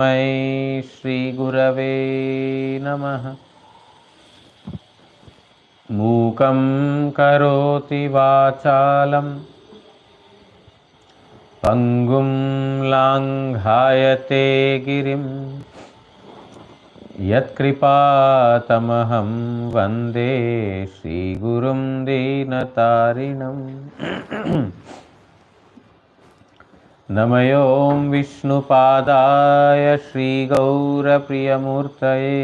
मयि श्रीगुरवे नमः। मूकं करोति वाचालं पङ्गुं लाङ्घायते गिरिं यत्कृपातमहं वन्दे श्रीगुरुं दीनतारिणम्। नमयो विष्णुपादाय श्रीगौरप्रियमूर्तये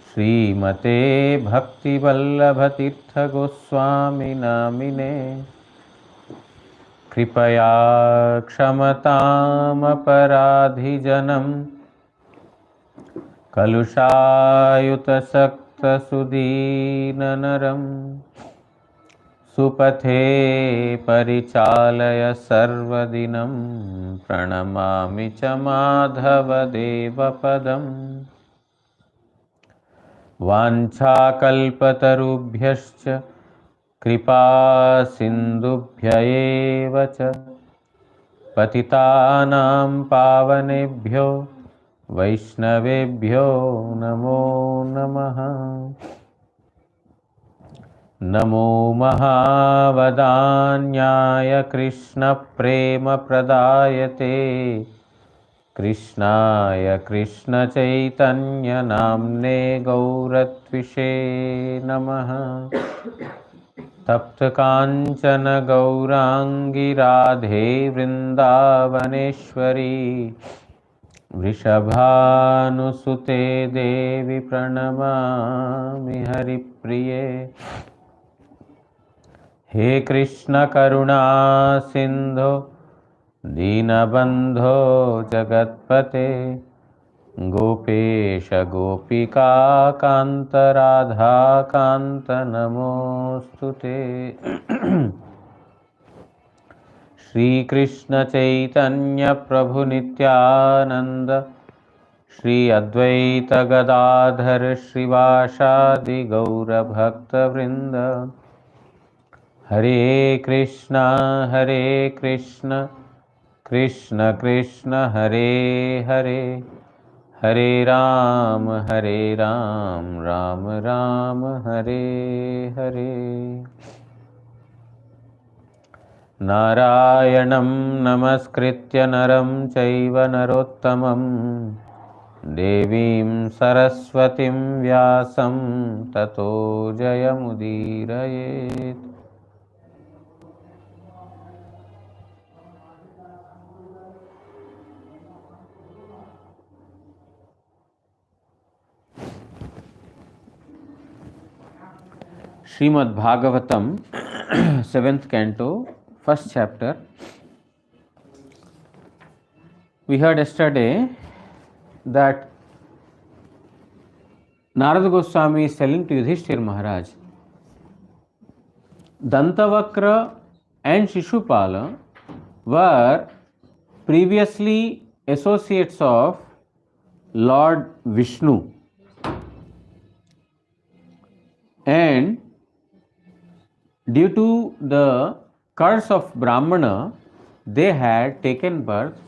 श्रीमते भक्तिवल्लभतीर्थगोस्वामिनामिने कृपया क्षमतामपराधिजनं कलुषायुतसक्तसुदीननरं सुपथे परिचालय सर्वदिनं प्रणमामि च माधवदेवपदम्। वाञ्छाकल्पतरुभ्यश्च कृपा सिन्धुभ्य एव च पतितानां पावनेभ्यो वैष्णवेभ्यो नमो नमः। नमो महावदान्याय कृष्णप्रेमप्रदायते कृष्णाय कृष्णचैतन्यनाम्ने गौरत्विषे नमः। तप्तकाञ्चन गौराङ्गी राधे वृन्दावनेश्वरी वृषभानुसुते देवी प्रणमामि हरिप्रिये। हे कृष्ण करुणा सिन्धो दीनबन्धो जगत्पते गोपेश गोपिका कान्त राधा कान्त नमोऽस्तुते। श्रीकृष्ण चैतन्य प्रभु नित्यानंद श्री अद्वैत गदाधर श्रीवासादि गौर भक्तवृंद। हरे कृष्ण कृष्ण कृष्ण हरे हरे हरे राम राम राम हरे हरे। नारायणं नमस्कृत्य नरं चैव नरोत्तमं देवीं सरस्वतीं व्यासं ततो जयमुदीरयेत्। Srimad Bhagavatam, 7th canto, 1st chapter. We heard yesterday that Narada Goswami is telling to Yudhishthir Maharaj, Dantavakra and Shishupala were previously associates of Lord Vishnu, and due to the curse of Brahmana, they had taken birth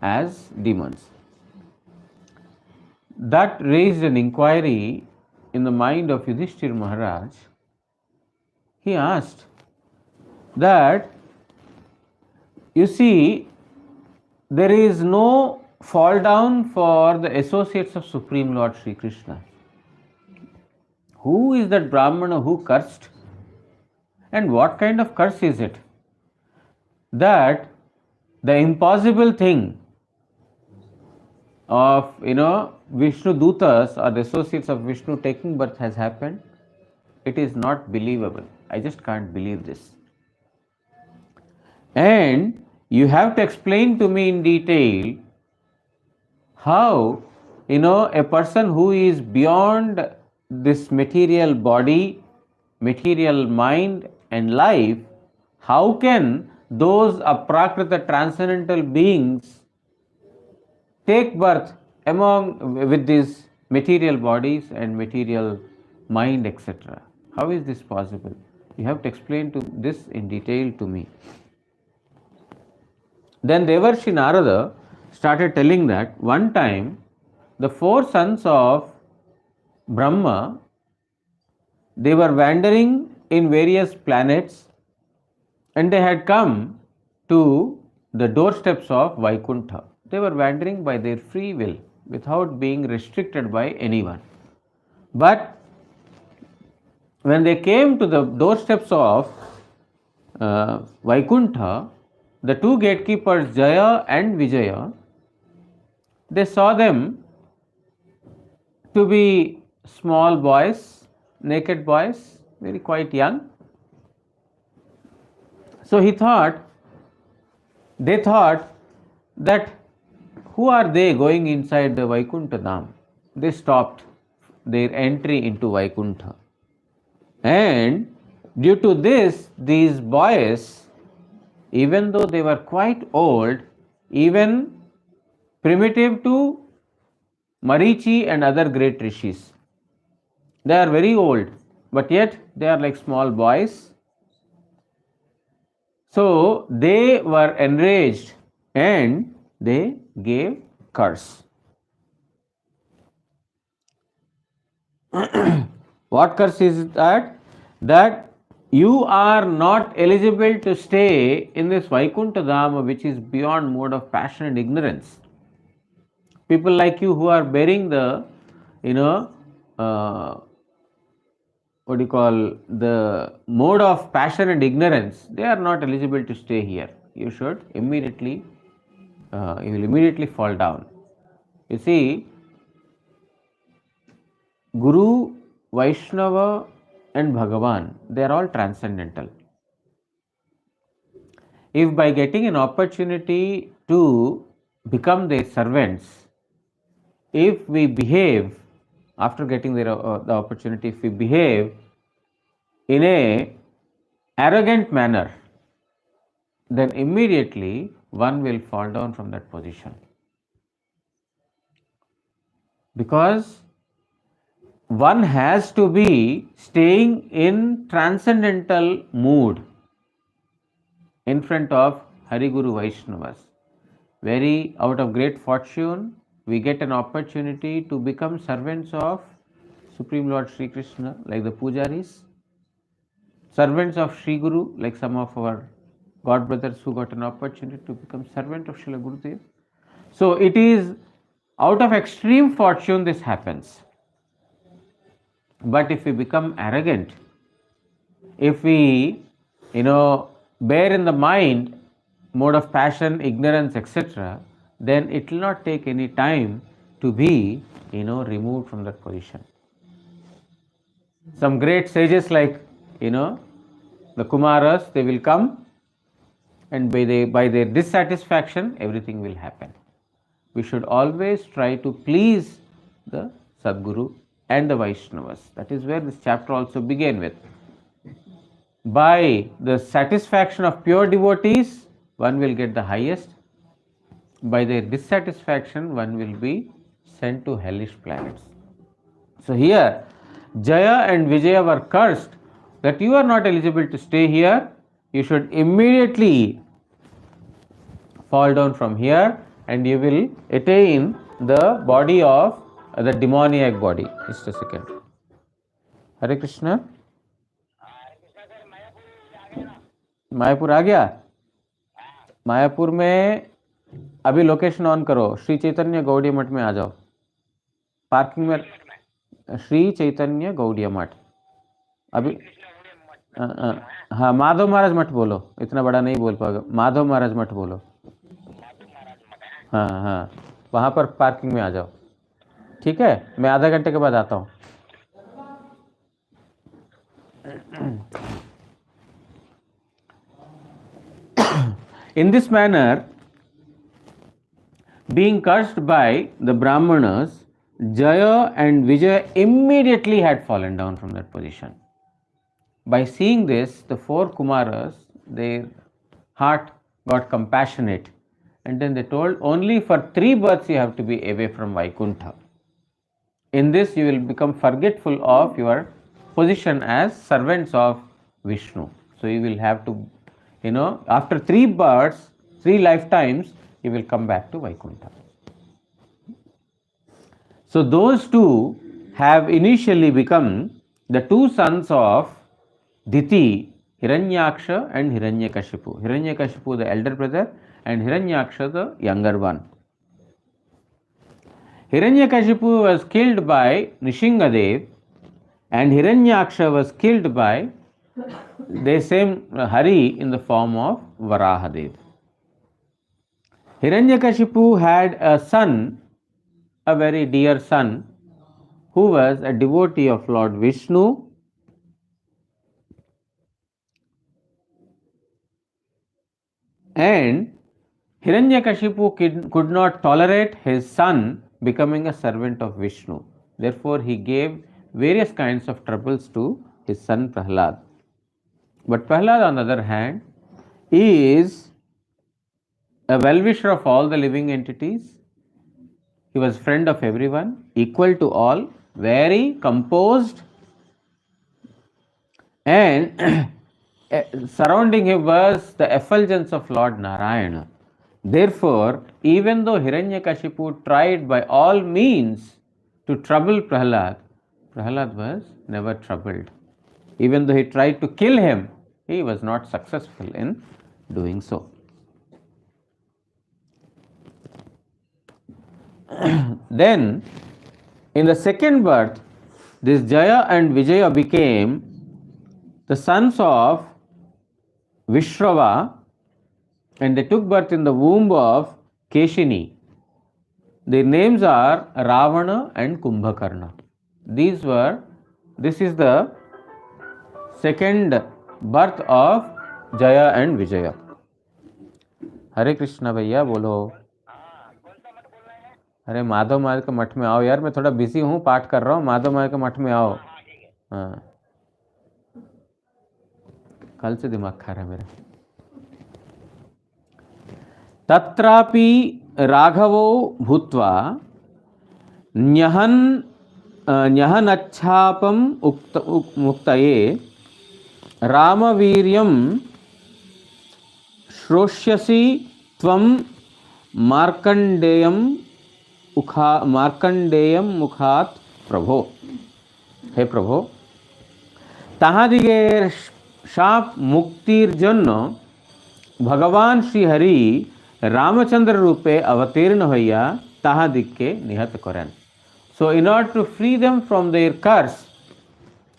as demons. That raised an inquiry in the mind of Yudhishthir Maharaj. He asked that, you see, there is no fall down for the associates of Supreme Lord Sri Krishna. Who is that Brahmana who cursed? And what kind of curse is it? That the impossible thing of, Vishnu Dutas or the associates of Vishnu taking birth has happened. It is not believable. I just can't believe this. And you have to explain to me in detail how, a person who is beyond this material body, material mind and life, how can those aprakrita transcendental beings take birth with these material bodies and material mind, etc.? How is this possible? You have to explain this in detail to me. Then Devarshi Narada started telling that one time the four sons of Brahma, they were wandering in various planets and they had come to the doorsteps of Vaikuntha. They were wandering by their free will without being restricted by anyone. But when they came to the doorsteps of Vaikuntha, the two gatekeepers Jaya and Vijaya, they saw them to be small boys, naked boys, very quite young. So they thought that who are they going inside the Vaikuntha Dham? They stopped their entry into Vaikuntha. And due to this, these boys, even though they were quite old, even primitive to Marichi and other great rishis, they are very old, but yet they are like small boys. So they were enraged and they gave curse. What curse is that? That you are not eligible to stay in this Vaikuntha Dhama, which is beyond mode of passion and ignorance. People like you who are bearing the, the mode of passion and ignorance, they are not eligible to stay here. You should immediately, you will immediately fall down. You see, Guru, Vaishnava and Bhagavan, they are all transcendental. If by getting an opportunity to become their servants, if we behave, after getting the opportunity, if we behave in a arrogant manner, then immediately one will fall down from that position. Because one has to be staying in transcendental mood in front of Hari Guru Vaishnavas. Very out of great fortune, we get an opportunity to become servants of Supreme Lord Sri Krishna, like the Pujaris, servants of Sri Guru, like some of our God brothers who got an opportunity to become servant of Srila Gurudev. So it is out of extreme fortune this happens. But if we become arrogant, if we, bear in the mind mode of passion, ignorance, etc., then it will not take any time to be, removed from that position. Some great sages like, the Kumaras, they will come and by their dissatisfaction, everything will happen. We should always try to please the Sadguru and the Vaishnavas. That is where this chapter also began with. By the satisfaction of pure devotees, one will get the highest. By their dissatisfaction, one will be sent to hellish planets. So here, Jaya and Vijaya were cursed that you are not eligible to stay here. You should immediately fall down from here and you will attain the body of the demoniac body. Just a second. Hare Krishna. Mayapur आ गया. मायापुर में अभी location on करो. श्री चैतन्य गौड़िया मठ में आ जाओ. Parking में श्री चैतन्य गौड़िया मठ. अभी हाँ, माधव महाराज मठ बोलो. इतना बड़ा नहीं बोल पाएगा. माधव महाराज मठ बोलो. हाँ हाँ, वहाँ पर पार्किंग में आ जाओ. ठीक है, मैं आधा घंटे के बाद आता हूँ. In this manner, being cursed by the Brahmanas, Jaya and Vijaya immediately had fallen down from that position. By seeing this, the four Kumaras, their heart got compassionate, and then they told, only for 3 births you have to be away from Vaikuntha. In this you will become forgetful of your position as servants of Vishnu. So you will have to, after 3 births, 3 lifetimes, he will come back to Vaikuntha. So those two have initially become the two sons of Diti, Hiranyaksha and Hiranyakashipu. Hiranyakashipu the elder brother and Hiranyaksha the younger one. Hiranyakashipu was killed by Nishingadev and Hiranyaksha was killed by the same Hari in the form of Varahadev. Hiranyakashipu had a son, a very dear son, who was a devotee of Lord Vishnu. And Hiranyakashipu could not tolerate his son becoming a servant of Vishnu. Therefore, he gave various kinds of troubles to his son Prahlad. But Prahlad, on the other hand, is a well-wisher of all the living entities. He was friend of everyone, equal to all, very composed, and surrounding him was the effulgence of Lord Narayana. Therefore, even though Hiranyakashipu tried by all means to trouble Prahlad, Prahlad was never troubled. Even though he tried to kill him, he was not successful in doing so. Then, in the second birth, this Jaya and Vijaya became the sons of Vishrava, and they took birth in the womb of Keshini. Their names are Ravana and Kumbhakarna. This is the second birth of Jaya and Vijaya. हरे कृष्णा भैया बोलो. अरे माधव माल के मठ में आओ यार, मैं थोड़ा बिजी हूँ, पाठ कर रहा हूँ. माधव माल के मठ में आओ. हाँ, कल से दिमाग खा रहा है मेरा. तत्रापि राघवो भूत्वा न्यहनच्छापम मुक्तये रामवीर्यं श्रोष्यसि त्वं मार्कण्डेयं मुखात् प्रभो. हे प्रभो, তাহাদিগের শাপ মুক্তির জন্য ভগবান শ্রীহরি রামচন্দ্র রূপে অবতীর্ণ হইয়া তাহাদিগকে নিহত করেন. So in order to free them from their curse,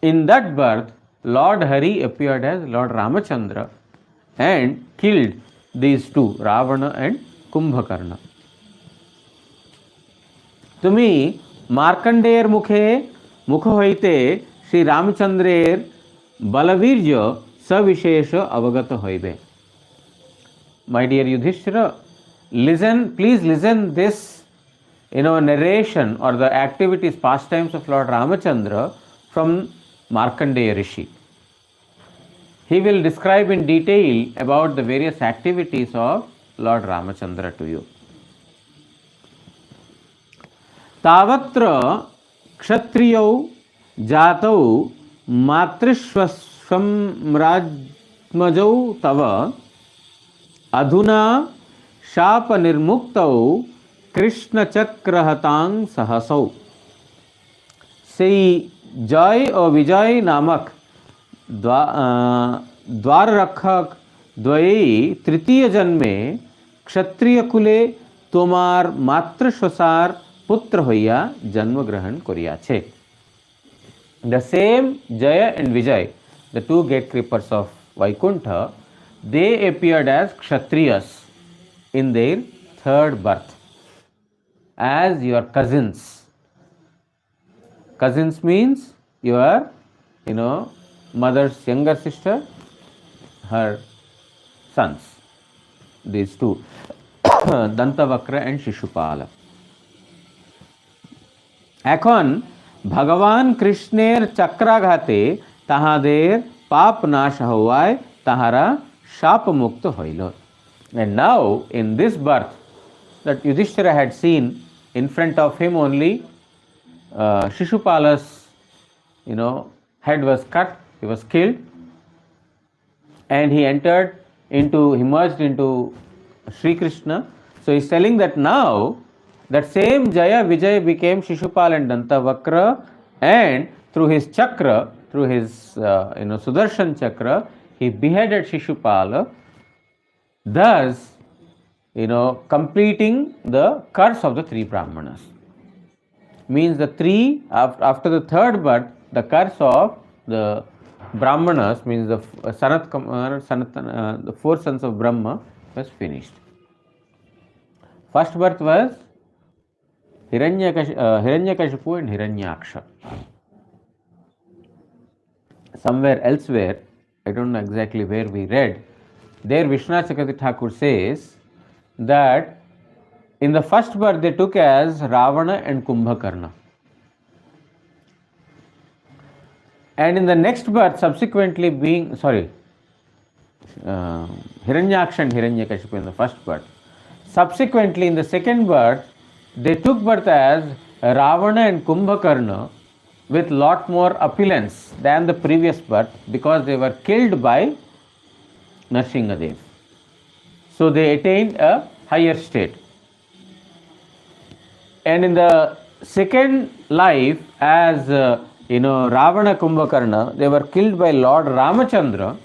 in that birth Lord Hari appeared as Lord Ramachandra and killed these two, Ravana and Kumbhakarna. তুমি মার্কণ্ডেয়ের মুখ হইতে শ্রী রামচন্দ্রের বলবীর্য সবিশেষ অবগত হইবে. My dear Yudhishthira, please listen this narration or the activities, pastimes of Lord Ramachandra from Markandeya Rishi. He will describe in detail about the various activities of Lord Ramachandra to you. तावत्र क्षत्रियौ जातौ मातृस्वम्राज्मजौ तव अधुना शाप निर्मुक्तौ कृष्णचक्रहतां सहसौ. সেই জয় ও বিজয় নামক দ্বাররক্ষক দ্বয়েই তৃতীয় জন্মে ক্ষত্রিয় কুলে তোমার মাতৃশ্বসার পুত্র হইয়া জন্মগ্রহণ করিয়াছে. The same Jaya and Vijay, the two gatekeepers of Vaikuntha, they appeared as Kshatriyas in their third birth, as your cousins. Cousins means your, mother's younger sister, her sons, these two, Dantavakra and Shishupala. এখন ভগবান কৃষ্ণের চক্রাঘাতে তাহাদের পাপ নাশ হওয়ায় তাহারা শাপ মুক্ত হইল. And now in this birth that Yudhishthira had seen, in front of him only Shishupala's head was cut, he was killed, and he merged into Sri Krishna. So he's telling that now that same Jaya Vijay became Shishupal and Dantavakra, and through his chakra, through his Sudarshan chakra, he beheaded Shishupala, thus completing the curse of the three Brahmanas. Means the three, after the third birth, the curse of the Brahmanas, means the the four sons of Brahma, was finished. First birth was Hiranyakashipu and Hiranyaksha. Somewhere elsewhere, I don't know exactly where we read, there Vishwanath Chakravarti Thakur says that in the first birth they took as Ravana and Kumbhakarna. And in the next birth, subsequently being, Hiranyaksha and Hiranyakashipu in the first birth. Subsequently, in the second birth, they took birth as Ravana and Kumbhakarna with lot more opulence than the previous birth, because they were killed by Nrsimhadev. So they attained a higher state. And in the second life, as Ravana Kumbhakarna, they were killed by Lord Ramachandra.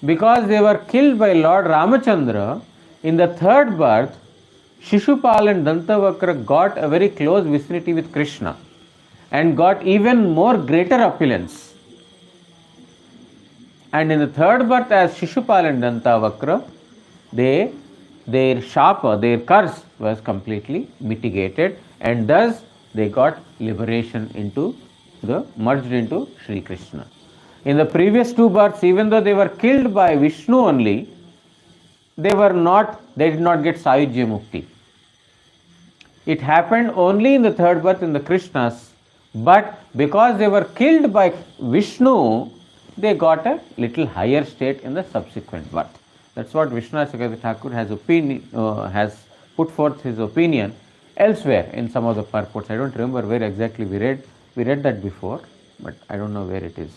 Because they were killed by Lord Ramachandra, in the third birth, Shishupal and Dantavakra got a very close vicinity with Krishna and got even more greater opulence. And in the third birth, as Shishupal and Dantavakra, their shapa, their curse was completely mitigated, and thus they got liberation merged into Sri Krishna. In the previous two births, even though they were killed by Vishnu only, they did not get Sayujya Mukti. It happened only in the third birth in the Krishnas, but because they were killed by Vishnu, they got a little higher state in the subsequent birth. That's what Vishwanath Chakravarti Thakur has put forth his opinion elsewhere in some of the purports. I don't remember where exactly we read. We read that before, but I don't know where it is.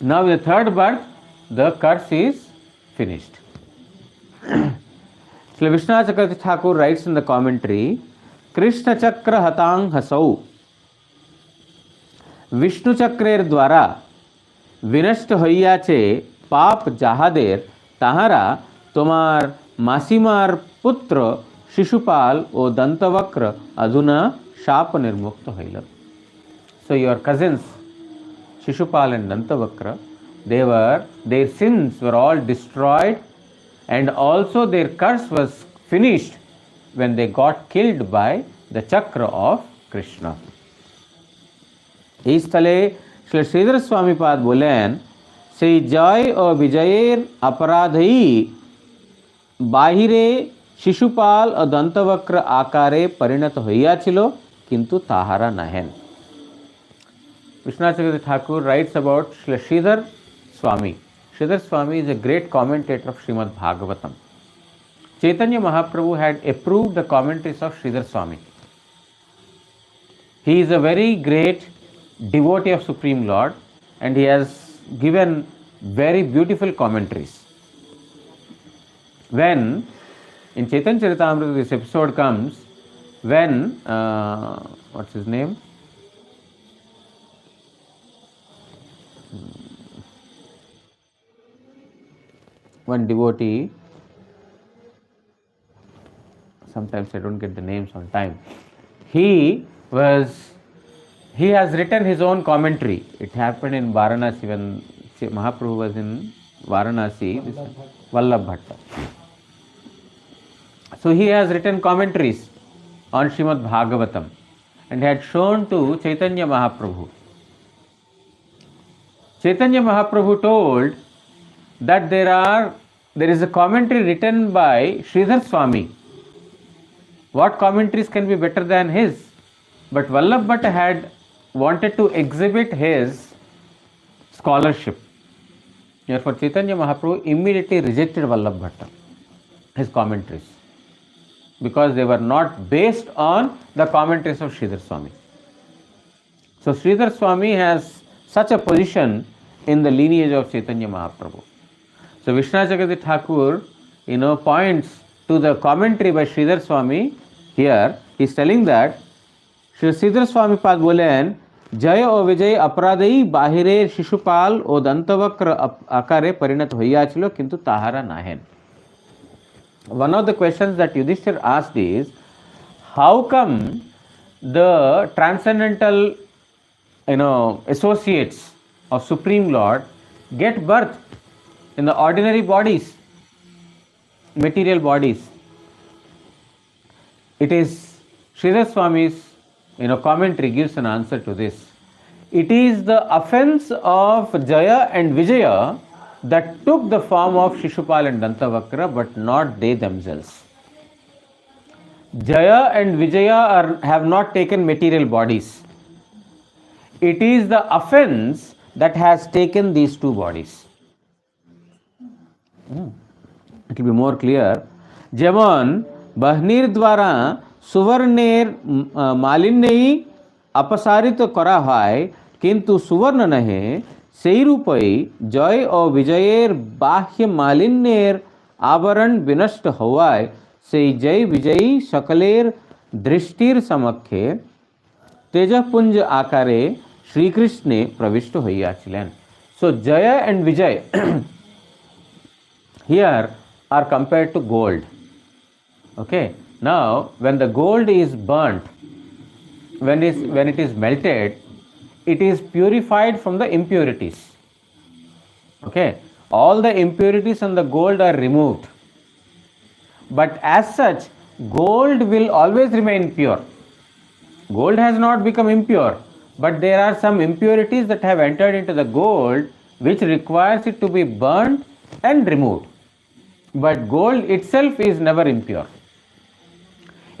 Now in the third birth, the curse is finished. So Vishwanath Chakravarti Thakur writes in the commentary, Krishna Chakra Hatang Hasau Vishnu Chakrer Dwara Vinashta Hoiyache Pap Jahader Tahara Tomar Masimar Putra Shishupal O Dantavakra Aduna Shapa Nirmukta Hoila. So your cousins Shishupal and Dantavakra, their sins were all destroyed, and also their curse was finished when they got killed by the chakra of Krishna. इस स्थले श्री श्रीधर स्वामीपाद बोलेन সেই জয় ও বিজয়ের अपराधई বাহিরে শিশুপাল ও দন্তবক্র আকারে পরিণত হইয়াছিল কিন্তু তাহারা নাহেন. Vishwanath Chakravarti Thakur writes about Srila Sridhar Swami. Sridhar Swami is a great commentator of Srimad Bhagavatam. Chaitanya Mahaprabhu had approved the commentaries of Sridhar Swami. He is a very great devotee of Supreme Lord, and he has given very beautiful commentaries. When in Chaitanya Charitamrita this episode comes, when what's his name? One devotee, sometimes I don't get the names on time, he has written his own commentary. It happened in Varanasi when Mahaprabhu was in Varanasi, Vallabh Bhatta. So he has written commentaries on Srimad Bhagavatam and had shown to Chaitanya Mahaprabhu. Chaitanya Mahaprabhu told that there is a commentary written by Sridhar Swami. What commentaries can be better than his? But Vallabh Bhatta had wanted to exhibit his scholarship. Therefore, Chaitanya Mahaprabhu immediately rejected Vallabh Bhatta, his commentaries, because they were not based on the commentaries of Sridhar Swami. So, Sridhar Swami has such a position in the lineage of Chaitanya Mahaprabhu. So, Vishwanath Chakravarti Thakur points to the commentary by Sridhar Swami here. He is telling that Shri Shridhar Swami पाद बोलेन जय ओ विजय अपराधई बाहिरे शिशुपाल ओ दंतवक्र आकारे परिणत होइयाछिलो किंतु ताहारा नाहेन. One of the questions that Yudhishthir asked is, how come the transcendental associates of Supreme Lord get birth in the ordinary bodies, material bodies? It is Sridhar Swami's commentary gives an answer to this. It is the offense of Jaya and Vijaya that took the form of Shishupal and Dantavakra, but not they themselves. Jaya and Vijaya have not taken material bodies. It is the offense that has taken these two bodies. It will be more clear. যেমন বাহনির দ্বারা সুবর্ণের মালিন্যই অপসারিত করা হয় কিন্তু সুবর্ণ নহে, সেই রূপেই জয় ও বিজয়ের বাহ্য মালিন্যের আবরণ বিনষ্ট হওয়ায় সেই জয় বিজয়ী সকলের দৃষ্টির সমক্ষে তেজপুঞ্জ আকারে শ্রীকৃষ্ণে প্রবিষ্ট হইয়াছিলেন. So Jaya and Vijay here are compared to gold. Okay, now when the gold is burnt, when it is melted, it is purified from the impurities. Okay, all the impurities on the gold are removed, but as such gold will always remain pure. Gold has not become impure, but there are some impurities that have entered into the gold which requires it to be burnt and removed, but gold itself is never impure.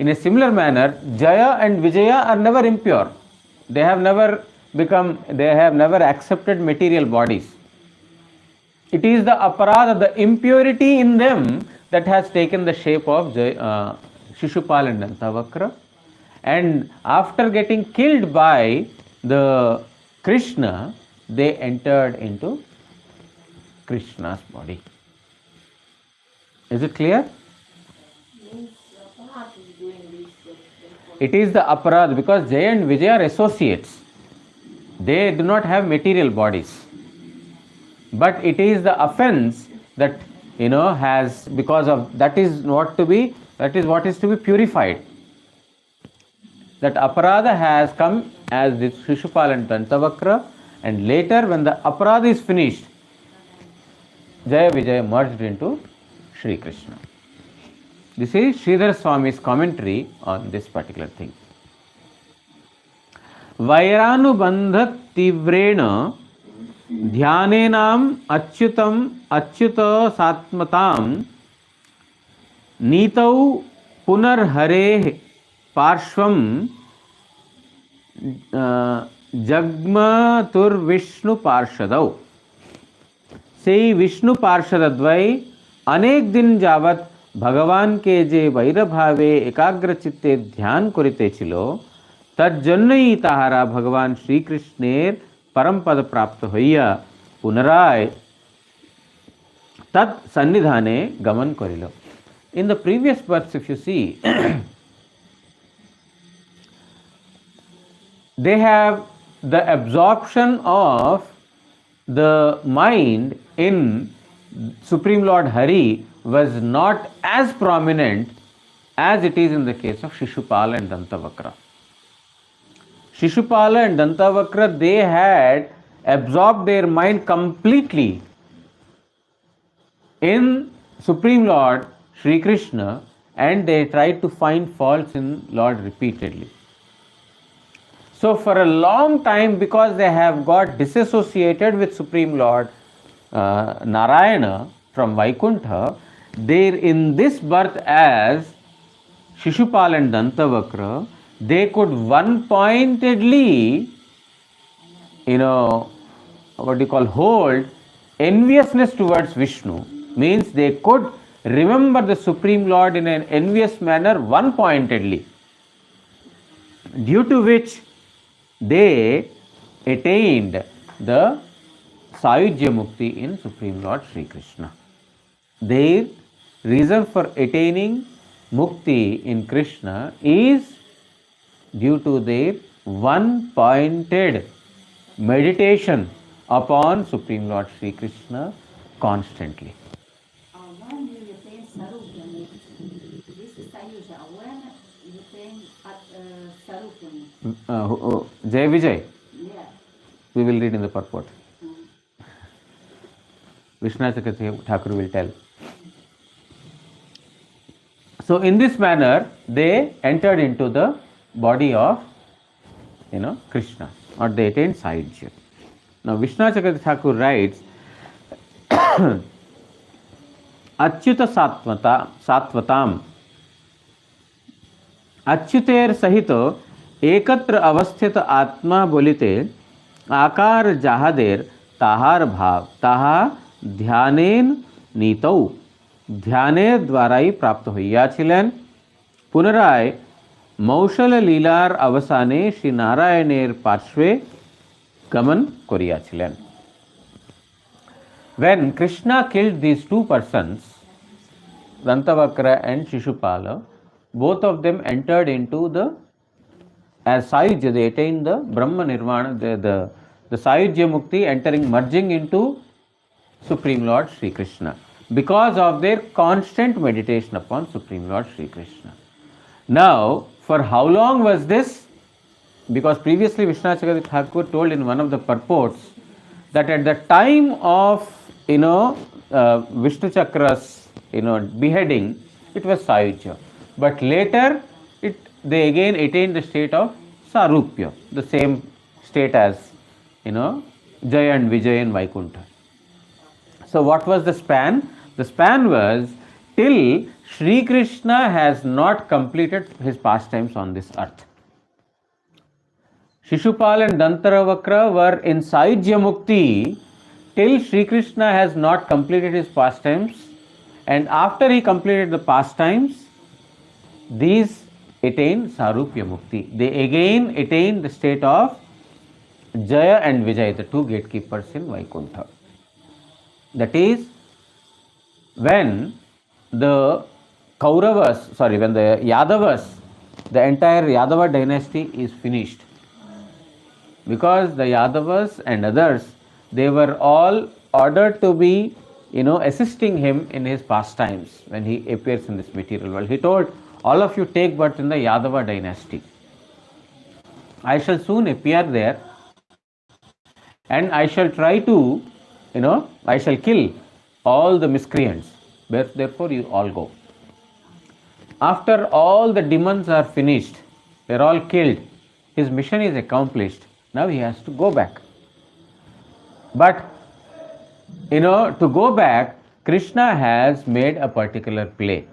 In a similar manner, Jaya and Vijaya are never impure. They have never accepted material bodies. It is the aparadha, the impurity in them, that has taken the shape of Shishupal and Dantavakra. And after getting killed by the Krishna, they entered into Krishna's body. Is it clear? It is the aparadha because Jaya and Vijaya are associates. They do not have material bodies. But it is the offense that has, because of that is what is to be purified. That aparadha has come as this Shishupal and Dantavakra, and later when the aparadha is finished, Jaya Vijaya merged into Shri Krishna. This is Sridhar Swami's commentary on this particular thing. Vairānubandha tivrena dhyanenam achyuta satmatam nitau punarhare parshvam jagmatur Vishnu parshadau. সেই বিষ্ণু পার্ষদদ্বয় অনেক দিন যাবৎ ভগবানকে যে বৈরভাবে একাগ্র চিত্তে ধ্যান করিতেছিল, তজ্জন্যই তাহারা ভগবান শ্রীকৃষ্ণের পরমপদ প্রাপ্ত হইয়া পুনরায় তৎ সন্নিধানে গমন করিল. In the previous verse, if you see, they have the absorption of the mind in Supreme Lord Hari was not as prominent as it is in the case of Shishupala and Dantavakra. Shishupala and Dantavakra, they had absorbed their mind completely in Supreme Lord Shri Krishna, and they tried to find faults in Lord repeatedly. So for a long time, because they have got disassociated with Supreme Lord Narayana from Vaikuntha, they in this birth as Shishupal and Dantavakra, they could one-pointedly, hold enviousness towards Vishnu. Means they could remember the Supreme Lord in an envious manner one-pointedly, due to which they attained the Sayujya Mukti in Supreme Lord Sri Krishna. Their reason for attaining mukti in Krishna is due to their one pointed meditation upon Supreme Lord Sri Krishna constantly. When you attain Sarupya Mukti, this is Sayuja. When you attain Sarupya Mukti? Jai Vijay, Yeah. we will read in the purport. Mm. Vishnu Chakravarti Thakur will tell. So in this manner, they entered into the body of Krishna, or they attained Sahajya. Now Vishnu Chakravarti Thakur writes, Achyut सात्वताम अच्युतेर सहित एकत्र अवस्थित आत्मा बोलिते आकार जाहादेर ताहार भाव ताहा ध्यानेन नीतौ ध्यानेर द्वाराई प्राप्त हইয়াছিলেন पुनराय मौशल लीलार अवसाने श्री नारायणेर पार्श्वे गमन करियाছিলেন. When Krishna killed these two persons, Dantavakra and Shishupala, both of them entered into as Sayujya, they attained the Brahma Nirvana, the Sayujya Mukti, merging into Supreme Lord Sri Krishna because of their constant meditation upon Supreme Lord Sri Krishna. Now, for how long was this? Because previously Vishnu Chakravarti Thakur told in one of the purports that at the time of Vishnu Chakra's beheading, it was Sayujya, but later they again attained the state of Sarupya, the same state as Jaya and Vijay and Vaikuntha. So what was the span? The span was till Sri Krishna has not completed his pastimes on this earth. Shishupal and Dantaravakra were in Sayujya Mukti till Sri Krishna has not completed his pastimes, and after he completed the pastimes, these attained Sarupya Mukti. They again attained the state of Jaya and Vijay, the two gatekeepers in Vaikuntha. That is, when the when the Yadavas, the entire Yadava dynasty is finished, because the Yadavas and others, they were all ordered to be, assisting him in his pastimes when he appears in this material world. He told, all of you take birth in the Yadava dynasty. I shall soon appear there and I shall try to, I shall kill all the miscreants. Therefore, you all go. After all the demons are finished, they are all killed, his mission is accomplished. Now he has to go back. But, to go back, Krishna has made a particular play.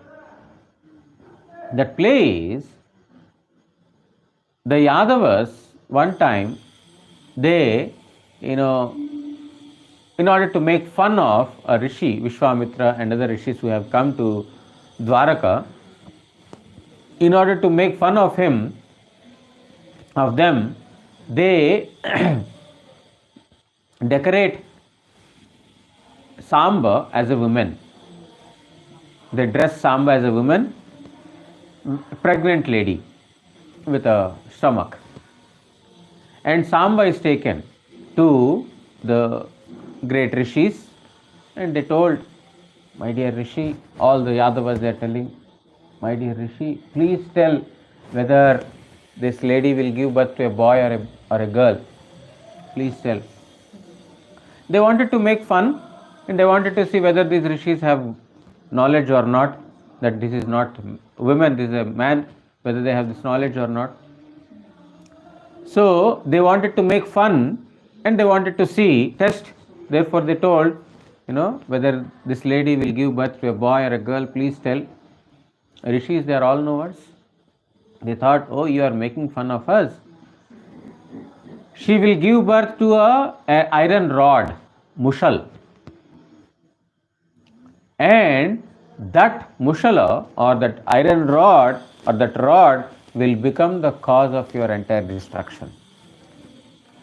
That play is, the Yadavas, one time, they, in order to make fun of a rishi, Vishwamitra and other rishis who have come to Dwaraka, in order to make fun of them, they decorate Samba as a woman. They dress Samba as a woman, pregnant lady with a stomach. And Samba is taken to the great rishis and they told, my dear rishi, all the Yadavas they are telling, my dear rishi, please tell whether this lady will give birth to a boy or a girl. Please tell. They wanted to make fun and they wanted to see whether these rishis have knowledge or not, that this is not women, this is a man, whether they have this knowledge or not. So they wanted to make fun and they wanted to test. Therefore they told, whether this lady will give birth to a boy or a girl, please tell. Rishis, they are all knowers. They thought, oh, you are making fun of us. She will give birth to a iron rod, mushal. And that mushala or that iron rod or that rod will become the cause of your entire destruction.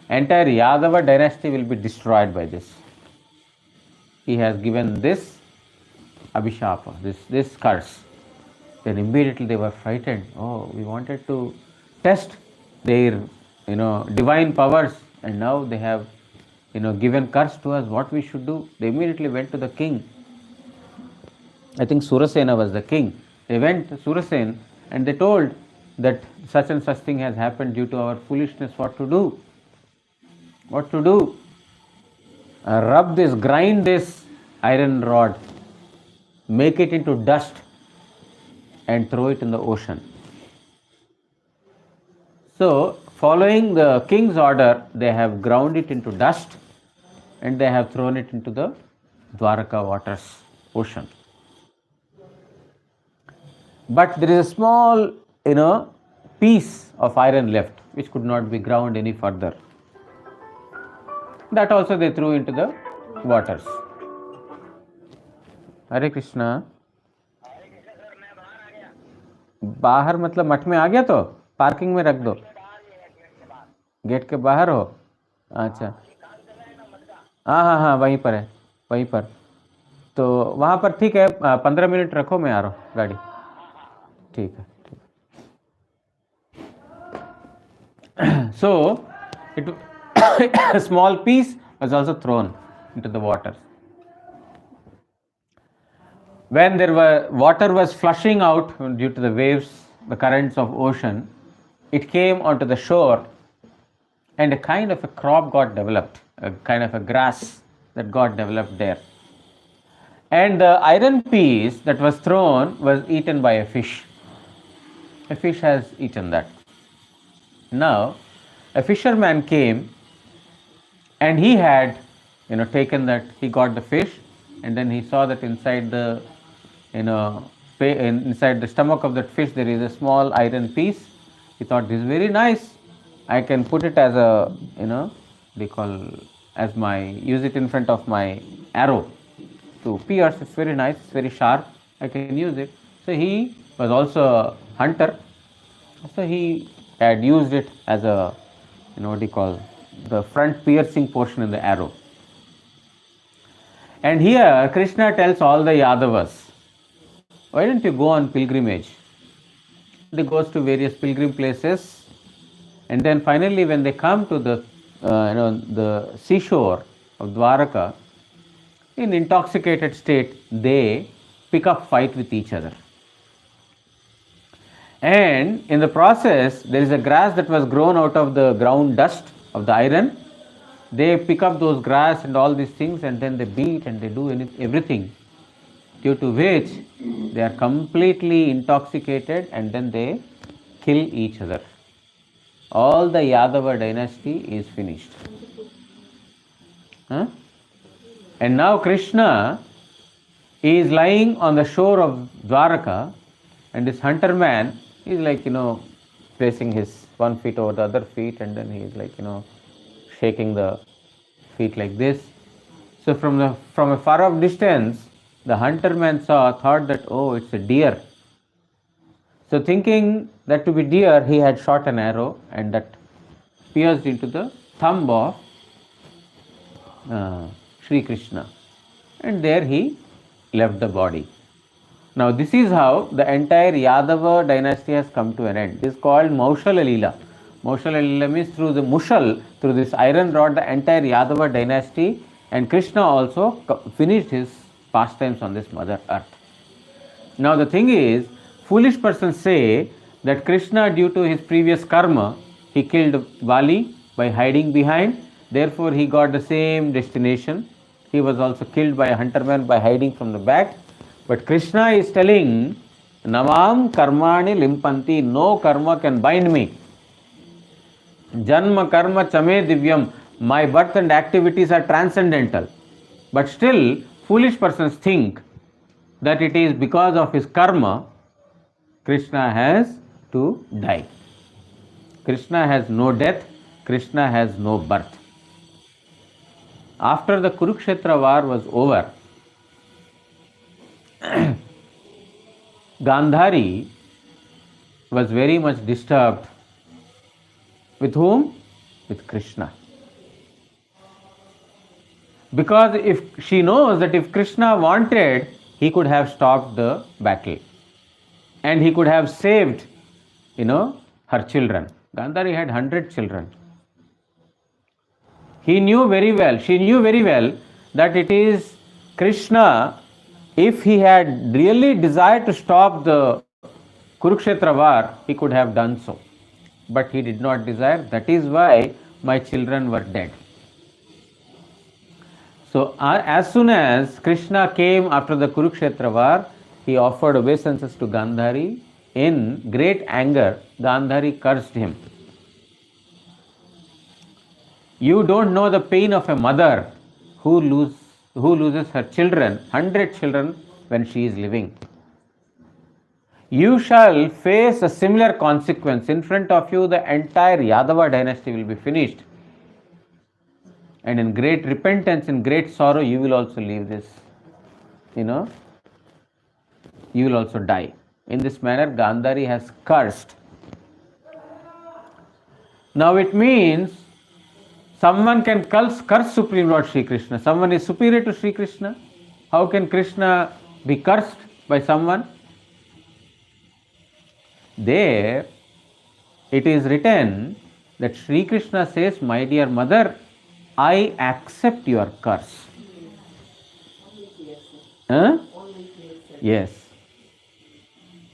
Entire Yadava dynasty will be destroyed by this. He has given this Abhishapa, this curse. Then immediately they were frightened. Oh, we wanted to test their, divine powers, and now they have, given curse to us. What we should do? They immediately went to the king. I think Surasena was the king. They went to Surasen and they told that such and such thing has happened due to our foolishness. What to do? What to do? Rub this, grind this iron rod, make it into dust, and throw it in the ocean. So, following the king's order, they have ground it into dust and they have thrown it into the Dwaraka waters, ocean. But there is a small, piece of iron left which could not be ground any further. That also they threw into the waters. Hare Krishna. बाहर मतलब मठ में आ गया, तो parking में रख दो, gate के बाहर हो. अच्छा, हाँ हाँ हाँ, वहीं पर है, वहीं पर. तो वहाँ पर ठीक है, 15 मिनट रखो, मैं आ रहा हूँ गाड़ी. ठीक है. So, a small piece was also thrown into the water. When water was flushing out due to the waves, the currents of ocean, it came onto the shore, and a kind of a crop got developed, a kind of a grass that got developed there. And the iron piece that was thrown was eaten by a fish. A fish has eaten that. Now, a fisherman came and he had, taken that, he got the fish, and then he saw that inside the, inside the stomach of that fish there is a small iron piece. He thought, this is very nice. I can put it as a, use it in front of my arrow to pierce. It's very nice, it's very sharp. I can use it. So he was also a hunter. So he had used it as a, the front piercing portion in the arrow. And here Krishna tells all the Yadavas, why don't you go on pilgrimage? They goes to various pilgrim places, and then finally when they come to the, the seashore of Dwaraka, in intoxicated state, they pick up fight with each other. And in the process, there is a grass that was grown out of the ground dust of the iron. They pick up those grass and all these things, and then they beat and they do everything, due to which they are completely intoxicated, and then they kill each other. All the Yadava dynasty is finished. And now Krishna is lying on the shore of Dwaraka, and this hunter man is like, placing his one feet over the other feet, and then he is like, shaking the feet like this. So from a far off distance, the hunter man thought that, oh, it's a deer. So thinking that to be deer, he had shot an arrow, and that pierced into the thumb of Sri Krishna, and there he left the body. Now this is how the entire Yadava dynasty has come to an end. It is called Maushala Leela. Maushala Leela means through the Mushal, through this iron rod, the entire Yadava dynasty, and Krishna also finished his pastimes on this mother earth. Now the thing is, foolish persons say that Krishna, due to his previous karma, he killed Bali by hiding behind, therefore he got the same destination. He was also killed by a hunterman by hiding from the back. But Krishna is telling, Namam karmani limpanti, no karma can bind me. Janma karma chame divyam, my birth and activities are transcendental. But still, foolish persons think that it is because of his karma, Krishna has to die. Krishna has no death, Krishna has no birth. After the Kurukshetra war was over, Gandhari was very much disturbed. With whom? With Krishna. Because if she knows that if Krishna wanted, he could have stopped the battle and he could have saved, her children. Gandhari had 100 children. She knew very well that it is Krishna. If he had really desired to stop the Kurukshetra war, he could have done so. But he did not desire. That is why my children were dead. So as soon as Krishna came after the Kurukshetra war, he offered obeisances to Gandhari. In great anger, Gandhari cursed him. You don't know the pain of a mother who loses her children, 100 children, when she is living. You shall face a similar consequence. In front of you, the entire Yadava dynasty will be finished. And in great repentance, in great sorrow, you will also leave this. You will also die. In this manner, Gandhari has cursed. Now it means someone can curse Supreme Lord Sri Krishna. Someone is superior to Sri Krishna. How can Krishna be cursed by someone? There it is written that Sri Krishna says, my dear mother, I accept your curse. Huh? Yes.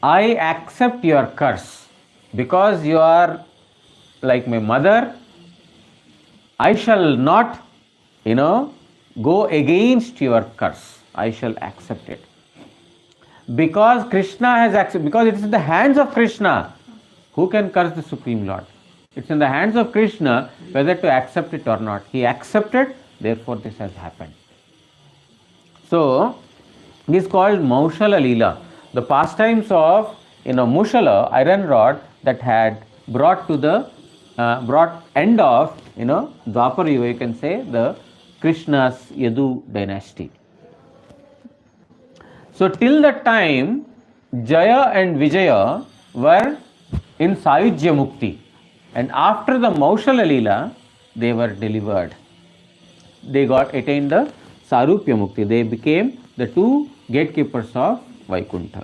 I accept your curse. Because you are like my mother, I shall not, go against your curse. I shall accept it. Because Krishna has accepted, because it is in the hands of Krishna. Who can curse the Supreme Lord? It's in the hands of Krishna whether to accept it or not. He accepted, therefore this has happened. So, this is called Maushala Leela. The pastimes of, Mushala, iron rod, that had brought to the, brought end of, Dwapara Yuga, you can say, the Krishna's Yadu dynasty. So till that time, Jaya and Vijaya were in Sayujya Mukti. And after the Maushala Leela, they were delivered. They attained the Sarupya Mukti. They became the two gatekeepers of Vaikuntha.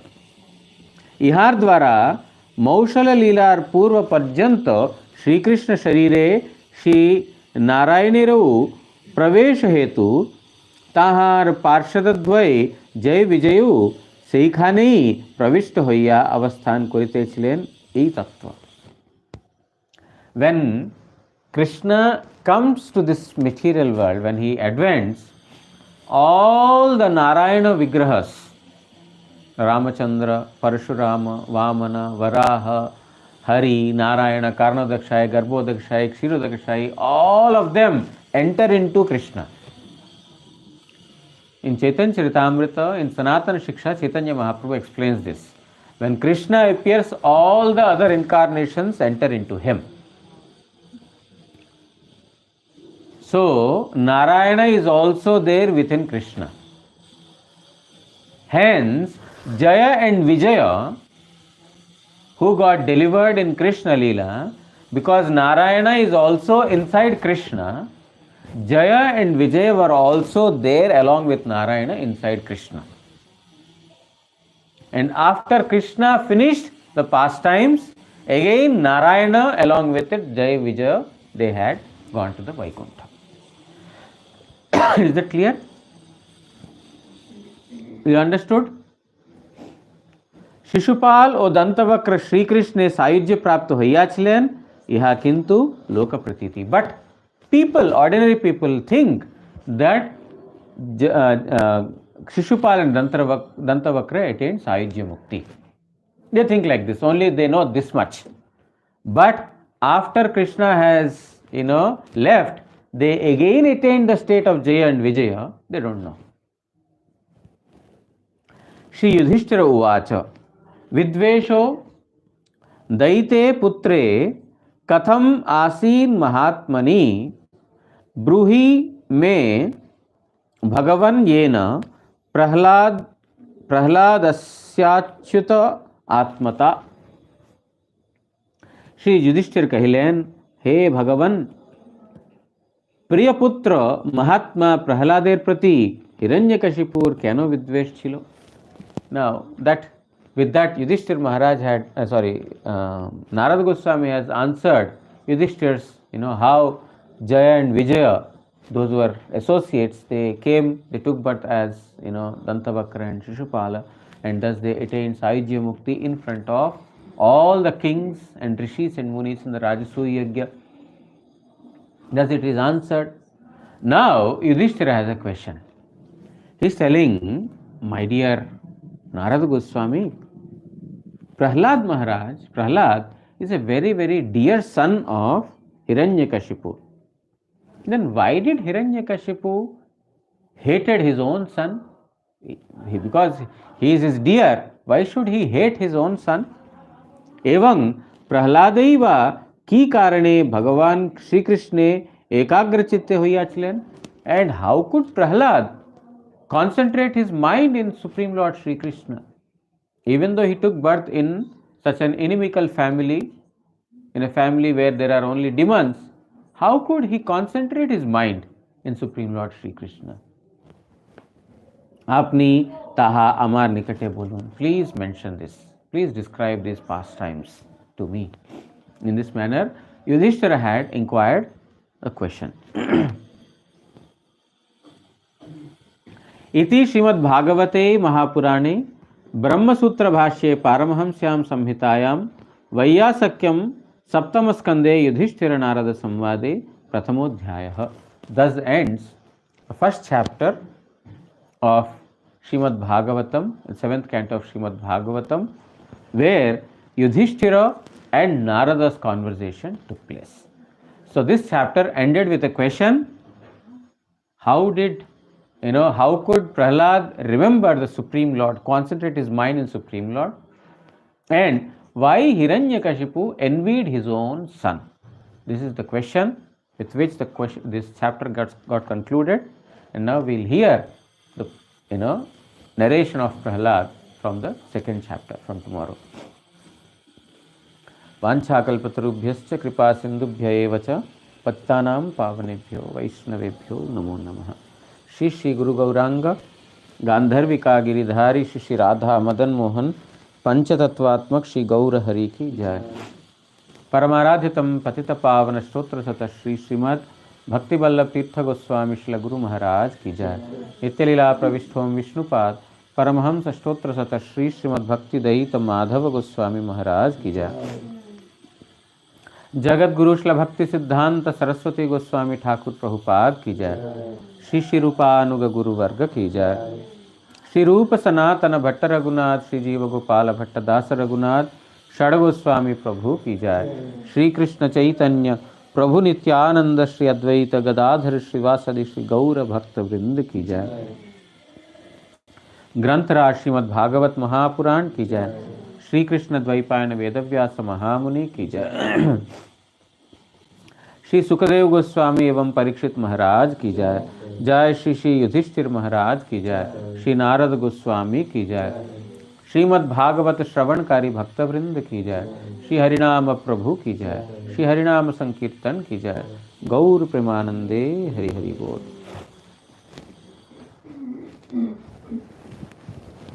Ihar dwara Maushala Leelar Purva Parjanta Shri Krishna Sharire Shri Narayanirau Pravesha Hetu তাহার পার্শ্বদ্বয়ে জয় বিজয়ু সেইখানেই প্রবিষ্ট হইয়া অবস্থান করিতেছিলেন এই তত্ত্ব. When Krishna comes to this material world, when he advents, all the Narayana Vigrahas, Ramachandra, Parashurama, Vamana, Varaha, Hari, Narayana, Karnadakshayi, Garbhodakshayi, Kshirodakshayi, all of them enter into Krishna. In Chaitanya Charitamrita, in Sanatana Shiksha, Chaitanya Mahaprabhu explains this. When Krishna appears, all the other incarnations enter into him. So, Narayana is also there within Krishna. Hence, Jaya and Vijaya, who got delivered in Krishna Leela, because Narayana is also inside Krishna, Jaya and Vijaya were also there along with Narayana inside Krishna. And after Krishna finished the pastimes, again Narayana along with it, Jaya, Vijaya, they had gone to the Vaikuntha. Is that clear? You understood? Shishupal और दंतवक्र श्री कृष्ण सायुज्य प्राप्त होइयाछिलेन इहा किंतु लोक प्रतीति. But people, ordinary people think that Shishupal and Dantavakra attained Sayujya Mukti. They think like this, only they know this much. But after Krishna has, left, they again attained the state of Jaya and Vijaya, they don't know. Shri Yudhishthira Uvacha Vidvesho Daite Putre Katham Asin Mahatmani Bruhi Me Bhagavan Yena Prahladasyachuta Atmata. Shri Yudhishthir kahilen, हे भगवन, प्रिय पुत्र महात्मा प्रहलादेर प्रति हिरण्यकशिपुर केन विद्वेष छिलो. Now that with that Yudhishthir Maharaj had Narada Goswami has answered Yudhishthir's, how Jaya and Vijaya, those were associates, they took birth as Dantavakra and Shishupala, and thus they attained Sayujya Mukti in front of all the kings and rishis and munis in the Rajasuya Yajna. Thus it is answered. Now Yudhishthira has a question. He is telling, my dear Narada Goswami, Prahlad is a very, very dear son of Hiranyakashipu. Then why did Hiranyakashipu hated his own son? Because he is his dear, why should he hate his own son? एवं प्रहलादैव की कारणे भगवान श्री कृष्णे एकाग्र चित्ते हुई आचलन. And how could Prahlad concentrate his mind in Supreme Lord Sri Krishna? Even though he took birth in such an inimical family, in a family where there are only demons, how could he concentrate his mind in Supreme Lord Sri Krishna? Apni taha amar nikate bolun. Please mention this. Please describe these pastimes to me. In this manner, Yudhishthira had inquired a question. इति श्रीमद् भागवते महापुराणे ब्रह्मसूत्र भाष्ये पारमहंस्यां संहितायां वैयासक्यं सप्तम स्कंदे Yudhishthir Narad संवादे प्रथमोध्यायः. Thus ends the first chapter of Srimad Bhagavatam, the 7th canto of Srimad Bhagavatam, where Yudhishthira and Narada's conversation took place. So this chapter ended with a question: how could Prahlad remember the Supreme Lord, concentrate his mind in Supreme Lord, and why Hiranyakashipu envied his own son? This is the question with which this chapter got concluded, and now we'll hear the narration of Prahlad from the second chapter from tomorrow. वाञ्छाकल्पतरुभ्यश्च कृपा सिन्धुभ्य एव च पतितानां पावनेभ्यो वैष्णवेभ्यो नमो नमः. श्री श्री गुरु गौरांग गांधर्विका गिरिधारी श्री श्री राधा मदन मोहन पंचतत्वात्मक श्री गौर हरि की जय. परमाराधितम पतित पावन स्तोत्र सत श्री श्रीमद् भक्तिवल्लभ तीर्थ गोस्वामी श्री गुरु महाराज की जय. नित्यलीला प्रविष्टोम विष्णुपाद परमहंस स्तोत्र सत श्री श्रीमद् भक्ति दयित माधव गोस्वामी महाराज की जय. जगत गुरु श्री भक्ति सिद्धांत सरस्वती गोस्वामी ठाकुर प्रभुपाद की जय. श्री श्री रूपानुग गुरु वर्ग की जय. श्री रूप सनातन भट्ट रघुनाथ श्री जीव गोपाल भट्ट दास रघुनाथ षड गोस्वामी प्रभु की जय. श्री कृष्ण चैतन्य प्रभु नित्यानंद श्री अद्वैत गदाधर श्रीवासदि श्री गौर भक्त वृंद की जय. ग्रंथराज श्रीमद् भागवत महापुराण की जय. श्री कृष्ण द्वैपायन वेदव्यास महामुनि की जय. श्री सुखदेव गोस्वामी एवं परीक्षित महाराज की जय. जय श्री श्री युधिष्ठिर महाराज की जय. श्री नारद गोस्वामी की जय. श्रीमद् भागवत श्रवणकारी भक्तवृंद की जय. श्री हरिनाम प्रभु की जय. श्री हरिनाम संकीर्तन की जय. गौर प्रेमानंदे हरि हरि बोल.